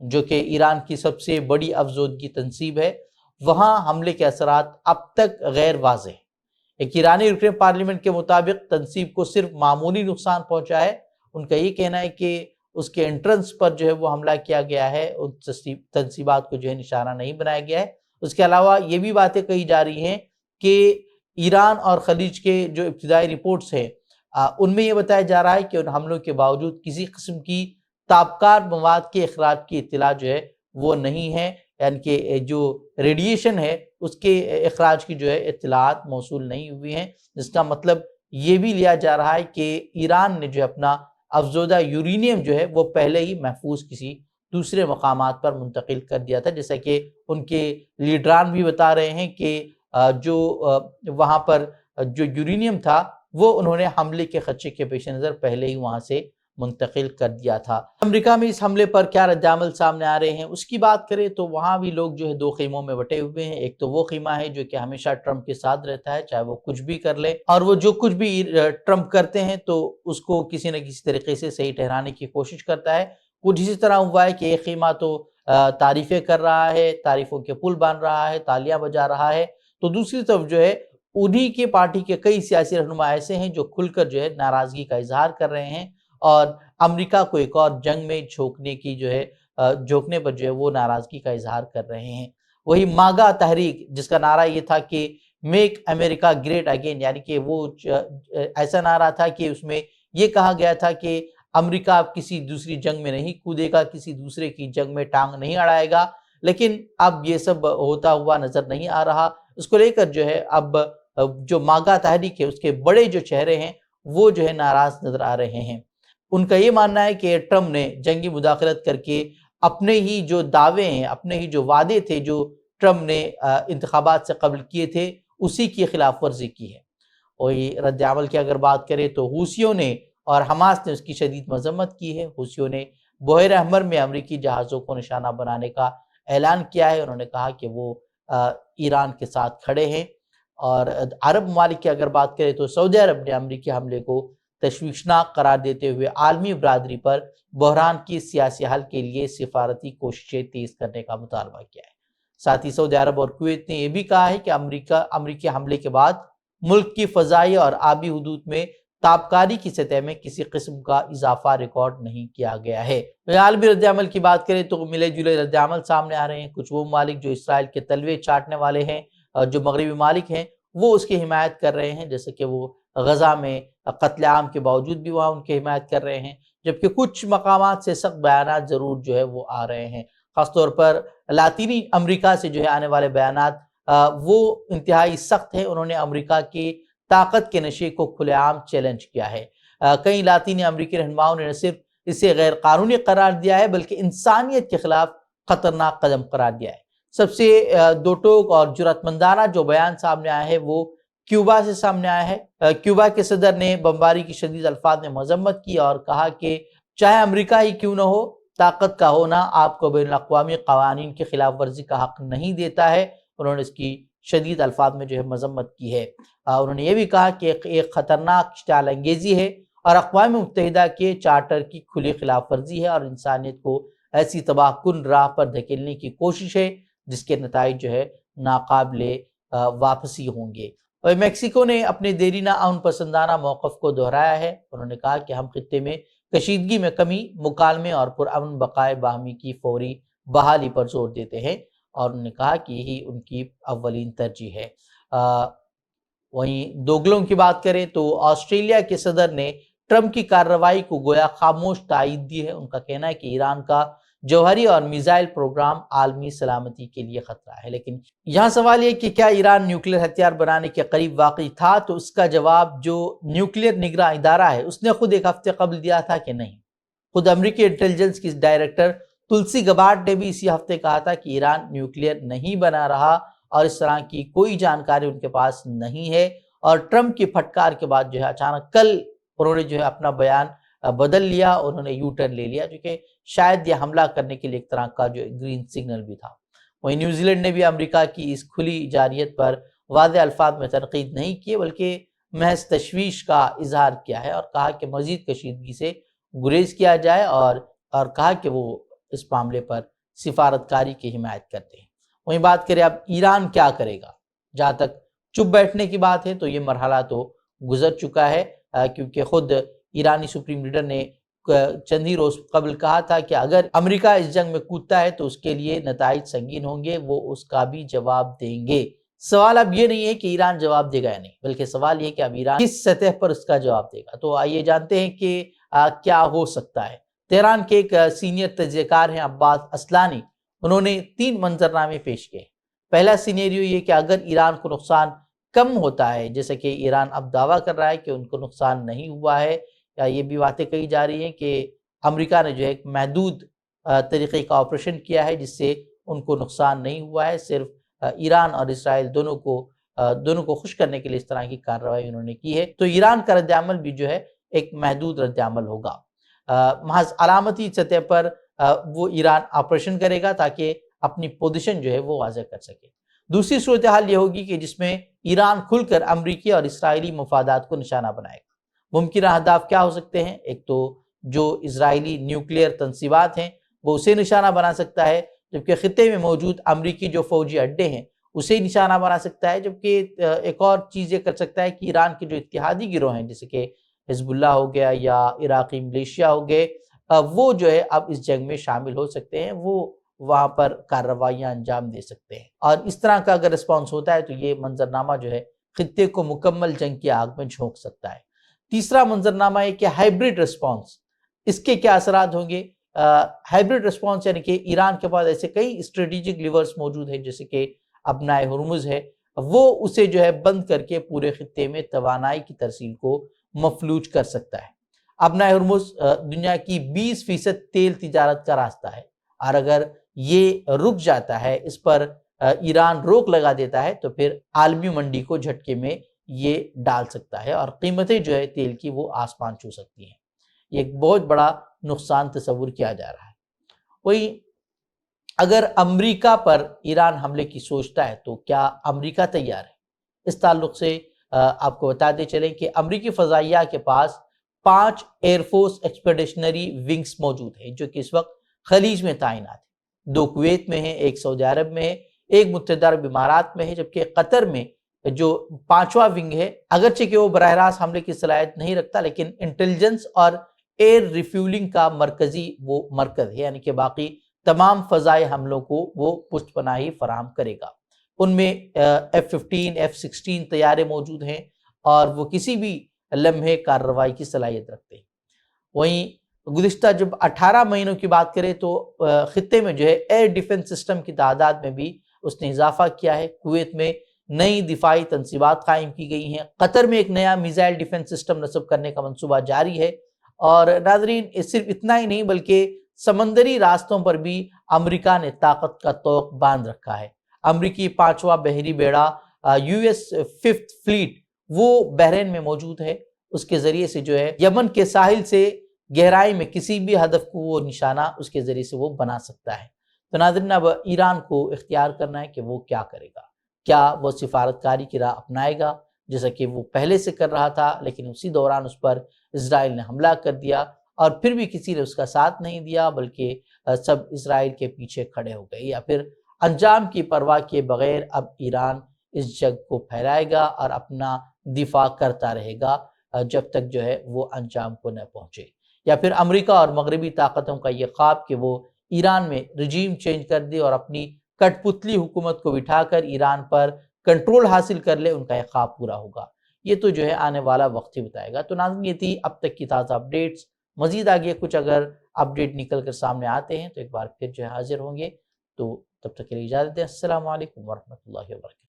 جو کہ ایران کی سب سے بڑی افزودگی تنصیب ہے، وہاں حملے کے اثرات اب تک غیر واضح ہیں۔ ایک ایرانی رکن پارلیمنٹ کے مطابق تنصیب کو صرف معمولی نقصان پہنچا ہے۔ ان کا یہ کہنا ہے کہ اس کے انٹرنس پر جو ہے وہ حملہ کیا گیا ہے، ان تنصیبات کو جو ہے نشانہ نہیں بنایا گیا ہے۔ اس کے علاوہ یہ بھی باتیں کہی جا رہی ہیں کہ ایران اور خلیج کے جو ابتدائی رپورٹس ہیں ان میں یہ بتایا جا رہا ہے کہ ان حملوں کے باوجود کسی قسم کی تابکار مواد کے اخراج کی اطلاع جو ہے وہ نہیں ہے، یعنی کہ جو ریڈیشن ہے اس کے اخراج کی جو ہے اطلاعات موصول نہیں ہوئی ہیں، جس کا مطلب یہ بھی لیا جا رہا ہے کہ ایران نے جو اپنا افزودہ یورینیم جو ہے وہ پہلے ہی محفوظ کسی دوسرے مقامات پر منتقل کر دیا تھا، جیسا کہ ان کے لیڈران بھی بتا رہے ہیں کہ جو وہاں پر جو یورینیم تھا وہ انہوں نے حملے کے خدشے کے پیش نظر پہلے ہی وہاں سے منتقل کر دیا تھا۔ امریکہ میں اس حملے پر کیا رد عمل سامنے آ رہے ہیں اس کی بات کریں تو وہاں بھی لوگ جو ہے دو خیموں میں بٹے ہوئے ہیں۔ ایک تو وہ خیمہ ہے جو کہ ہمیشہ ٹرمپ کے ساتھ رہتا ہے، چاہے وہ کچھ بھی کر لے، اور وہ جو کچھ بھی ٹرمپ کرتے ہیں تو اس کو کسی نہ کسی طریقے سے صحیح ٹھہرانے کی کوشش کرتا ہے۔ کچھ اسی طرح ہوا ہے کہ ایک خیمہ تو تعریفیں کر رہا ہے، تعریفوں کے پل باندھ رہا ہے، تالیاں بجا رہا ہے، تو دوسری طرف جو ہے انہی کے پارٹی کے کئی سیاسی رہنما ایسے ہیں جو کھل کر جو ہے ناراضگی کا اظہار کر رہے ہیں اور امریکہ کو ایک اور جنگ میں جھونکنے پر جو ہے وہ ناراضگی کا اظہار کر رہے ہیں۔ وہی ماگا تحریک جس کا نعرہ یہ تھا کہ میک امریکہ گریٹ اگین، یعنی کہ وہ ایسا نعرہ تھا کہ اس میں یہ کہا گیا تھا کہ امریکہ اب کسی دوسری جنگ میں نہیں کودے گا، کسی دوسرے کی جنگ میں ٹانگ نہیں اڑائے گا، لیکن اب یہ سب ہوتا ہوا نظر نہیں آ رہا۔ اس کو لے کر جو ہے اب جو ماگا تحریک ہے اس کے بڑے جو چہرے ہیں وہ جو ہے ناراض نظر آ رہے ہیں۔ ان کا یہ ماننا ہے کہ ٹرمپ نے جنگی مداخلت کر کے اپنے ہی جو دعوے ہیں، اپنے ہی جو وعدے تھے جو ٹرمپ نے انتخابات سے قبل کیے تھے، اسی کی خلاف ورزی کی ہے۔ اور یہ رد عمل کی اگر بات کریں تو حوثیوں نے اور حماس نے اس کی شدید مذمت کی ہے۔ حوثیوں نے بحیرہ احمر میں امریکی جہازوں کو نشانہ بنانے کا اعلان کیا ہے۔ انہوں نے کہا کہ وہ ایران کے ساتھ کھڑے ہیں۔ اور عرب ممالک کی اگر بات کریں تو سعودی عرب نے امریکی حملے کو تشویشناک قرار دیتے ہوئے عالمی برادری پر بحران کی سیاسی حل کے لیے سفارتی کوششیں تیز کرنے کا مطالبہ کیا ہے۔ ساتھ ہی سعودی عرب اور کویت نے یہ بھی کہا ہے کہ امریکی حملے کے بعد ملک کی فضائی اور آبی حدود میں تابکاری کی سطح میں کسی قسم کا اضافہ ریکارڈ نہیں کیا گیا ہے۔ عالمی رد عمل کی بات کریں تو ملے جلے رد عمل سامنے آ رہے ہیں۔ کچھ وہ ممالک جو اسرائیل کے تلوے چاٹنے والے ہیں، جو مغربی ممالک ہیں، وہ اس کی حمایت کر رہے ہیں، جیسے کہ وہ غزہ میں قتل عام کے باوجود بھی وہاں ان کی حمایت کر رہے ہیں، جبکہ کچھ مقامات سے سخت بیانات ضرور جو ہے وہ آ رہے ہیں۔ خاص طور پر لاطینی امریکہ سے جو ہے آنے والے بیانات وہ انتہائی سخت ہیں۔ انہوں نے امریکہ کی طاقت کے نشے کو کھلے عام چیلنج کیا ہے۔ کئی لاطینی امریکی رہنماؤں نے نہ صرف اسے غیر قانونی قرار دیا ہے بلکہ انسانیت کے خلاف خطرناک قدم قرار دیا ہے۔ سب سے دو ٹوک اور جرأت مندانہ جو بیان سامنے آیا ہے وہ کیوبا سے سامنے آیا ہے۔ کیوبا کے صدر نے بمباری کی شدید الفاظ میں مذمت کی اور کہا کہ چاہے امریکہ ہی کیوں نہ ہو، طاقت کا ہونا آپ کو بین الاقوامی قوانین کی خلاف ورزی کا حق نہیں دیتا ہے۔ انہوں نے اس کی شدید الفاظ میں جو ہے مذمت کی ہے۔ انہوں نے یہ بھی کہا کہ ایک خطرناک اشتعال انگیزی ہے اور اقوام متحدہ کے چارٹر کی کھلی خلاف ورزی ہے اور انسانیت کو ایسی تباہ کن راہ پر دھکیلنے کی کوشش ہے جس کے نتائج جو ہے ناقابل واپسی ہوں گے۔ اور میکسیکو نے اپنے دیرینہ امن پسندانہ موقف کو دہرایا ہے۔ انہوں نے کہا کہ ہم خطے میں کشیدگی میں کمی، مکالمے اور پرامن بقائے باہمی کی فوری بحالی پر زور دیتے ہیں، اور انہوں نے کہا کہ یہی ان کی اولین ترجیح ہے۔ وہیں دوگلوں کی بات کریں تو آسٹریلیا کے صدر نے ٹرمپ کی کارروائی کو گویا خاموش تائید دی ہے۔ ان کا کہنا ہے کہ ایران کا جوہری اور میزائل پروگرام عالمی سلامتی کے لیے خطرہ ہے، لیکن یہاں سوال یہ کہ کیا ایران نیوکلیر ہتھیار بنانے کے قریب واقعی تھا؟ تو اس کا جواب جو نیوکلیر نگراں ادارہ ہے اس نے خود ایک ہفتے قبل دیا تھا کہ نہیں۔ خود امریکی انٹیلیجنس کی ڈائریکٹر تلسی گبارڈ نے بھی اسی ہفتے کہا تھا کہ ایران نیوکلیر نہیں بنا رہا اور اس طرح کی کوئی جانکاری ان کے پاس نہیں ہے۔ اور ٹرمپ کی پھٹکار کے بعد جو ہے اچانک کل انہوں نے جو ہے اپنا بیان بدل لیا، انہوں نے یو ٹرن لے لیا، جو کہ شاید یہ حملہ کرنے کے لیے ایک طرح کا جو گرین سگنل بھی تھا۔ وہیں نیوزی لینڈ نے بھی امریکہ کی اس کھلی جارحیت پر واضح الفاظ میں تنقید نہیں کی بلکہ محض تشویش کا اظہار کیا ہے اور کہا کہ مزید کشیدگی سے گریز کیا جائے اور کہا کہ وہ اس معاملے پر سفارتکاری کی حمایت کرتے ہیں۔ وہیں بات کریں اب ایران کیا کرے گا، جہاں تک چپ بیٹھنے کی بات ہے تو یہ مرحلہ تو گزر چکا ہے، کیونکہ خود ایرانی سپریم لیڈر نے چند ہی روز قبل کہا تھا کہ اگر امریکہ اس جنگ میں کودتا ہے تو اس کے لیے نتائج سنگین ہوں گے، وہ اس کا بھی جواب دیں گے۔ سوال اب یہ نہیں ہے کہ ایران جواب دے گا یا نہیں، بلکہ سوال یہ کہ اب ایران کس سطح پر اس کا جواب دے گا۔ تو آئیے جانتے ہیں کہ کیا ہو سکتا ہے۔ تہران کے ایک سینئر تجزیہ کار ہیں عباس اصلانی، انہوں نے 3 منظرنامے پیش کیے۔ پہلا سینیریو یہ کہ اگر ایران کو نقصان کم ہوتا ہے، جیسے کہ ایران اب دعویٰ کر رہا ہے کہ ان کو نقصان نہیں ہوا ہے، یا یہ بھی باتیں کہی جا رہی ہیں کہ امریکہ نے جو ایک محدود طریقے کا آپریشن کیا ہے جس سے ان کو نقصان نہیں ہوا ہے، صرف ایران اور اسرائیل دونوں کو خوش کرنے کے لیے اس طرح کی کارروائی انہوں نے کی ہے، تو ایران کا رد عمل بھی جو ہے ایک محدود رد عمل ہوگا۔ محض علامتی سطح پر وہ ایران آپریشن کرے گا تاکہ اپنی پوزیشن جو ہے وہ واضح کر سکے۔ دوسری صورتحال یہ ہوگی کہ جس میں ایران کھل کر امریکی اور اسرائیلی مفادات کو نشانہ بنائے گا۔ ممکنہ اہداف کیا ہو سکتے ہیں؟ ایک تو جو اسرائیلی نیوکلیئر تنصیبات ہیں وہ اسے نشانہ بنا سکتا ہے، جبکہ خطے میں موجود امریکی جو فوجی اڈے ہیں اسے نشانہ بنا سکتا ہے، جبکہ ایک اور چیز یہ کر سکتا ہے کہ ایران کے جو اتحادی گروہ ہیں جیسے کہ حزب اللہ ہو گیا یا عراقی ملیشیا ہو گئے، وہ جو ہے اب اس جنگ میں شامل ہو سکتے ہیں، وہ وہاں پر کارروائیاں انجام دے سکتے ہیں۔ اور اس طرح کا اگر رسپانس ہوتا ہے تو یہ منظرنامہ جو ہے خطے کو مکمل جنگ کی آگ میں جھونک سکتا ہے۔ تیسرا منظرنامہ ہے کہ ہائبرڈ رسپانس، اس کے کیا اثرات ہوں گے؟ ہائبرڈ رسپانس یعنی کہ ایران کے پاس ایسے کئی اسٹریٹجک لیورز موجود ہیں جیسے کہ ابنائے ہرمز ہے، وہ اسے جو ہے بند کر کے پورے خطے میں توانائی کی ترسیل کو مفلوج کر سکتا ہے۔ ابنائے ہرمز دنیا کی 20% تیل تجارت کا راستہ ہے، اور اگر یہ رک جاتا ہے، اس پر ایران روک لگا دیتا ہے تو پھر عالمی منڈی کو جھٹکے میں یہ ڈال سکتا ہے اور قیمتیں جو ہے تیل کی وہ آسمان چھو سکتی ہیں۔ یہ ایک بہت بڑا نقصان تصور کیا جا رہا ہے۔ وہی اگر امریکہ پر ایران حملے کی سوچتا ہے تو کیا امریکہ تیار ہے؟ اس تعلق سے آپ کو بتاتے چلیں کہ امریکی فضائیہ کے پاس 5 ایئر فورس ایکسپیڈیشنری ونگز موجود ہیں جو کہ اس وقت خلیج میں تعینات ہیں۔ 2 کویت میں ہیں، 1 سعودی عرب میں ہے، 1 متحدہ عرب امارات میں ہے، جبکہ قطر میں جو 5واں ونگ ہے، اگرچہ کہ وہ براہ راست حملے کی صلاحیت نہیں رکھتا لیکن انٹیلیجنس اور ایئر ریفیولنگ کا مرکزی وہ مرکز ہے، یعنی کہ باقی تمام فضائی حملوں کو وہ پشت پناہی فراہم کرے گا۔ ان میں F-15 F-16 طیارے موجود ہیں اور وہ کسی بھی لمحے کارروائی کی صلاحیت رکھتے ہیں۔ وہیں گزشتہ جب 18 مہینوں کی بات کریں تو خطے میں جو ہے ایئر ڈیفنس سسٹم کی تعداد میں بھی اس نے اضافہ کیا ہے۔ کویت میں نئی دفاعی تنصیبات قائم کی گئی ہیں، قطر میں ایک نیا میزائل ڈیفنس سسٹم نصب کرنے کا منصوبہ جاری ہے، اور ناظرین صرف اتنا ہی نہیں بلکہ سمندری راستوں پر بھی امریکہ نے طاقت کا طوق باندھ رکھا ہے۔ امریکی 5واں بحری بیڑا US 5th فلیٹ وہ بحرین میں موجود ہے، اس کے ذریعے سے جو ہے یمن کے ساحل سے گہرائی میں کسی بھی ہدف کو وہ نشانہ اس کے ذریعے سے وہ بنا سکتا ہے۔ تو ناظرین اب ایران کو اختیار کرنا ہے کہ وہ کیا کرے گا، کیا وہ سفارتکاری کی راہ اپنائے گا جیسا کہ وہ پہلے سے کر رہا تھا، لیکن اسی دوران اس پر اسرائیل نے حملہ کر دیا اور پھر بھی کسی نے اس کا ساتھ نہیں دیا بلکہ سب اسرائیل کے پیچھے کھڑے ہو گئے، یا پھر انجام کی پرواہ کیے بغیر اب ایران اس جنگ کو پھیلائے گا اور اپنا دفاع کرتا رہے گا جب تک جو ہے وہ انجام کو نہ پہنچے، یا پھر امریکہ اور مغربی طاقتوں کا یہ خواب کہ وہ ایران میں رجیم چینج کر دے اور اپنی کٹ پتلی حکومت کو بٹھا کر ایران پر کنٹرول حاصل کر لے، ان کا یہ خواب پورا ہوگا۔ یہ تو جو ہے آنے والا وقت ہی بتائے گا۔ تو ناظرین یہ تھی اب تک کی تازہ اپڈیٹس، مزید آگے کچھ اگر اپڈیٹ نکل کر سامنے آتے ہیں تو ایک بار پھر جو ہے حاضر ہوں گے، تو تب تک کے لیے اجازت دیں۔ السلام علیکم ورحمۃ اللہ وبرکاتہ۔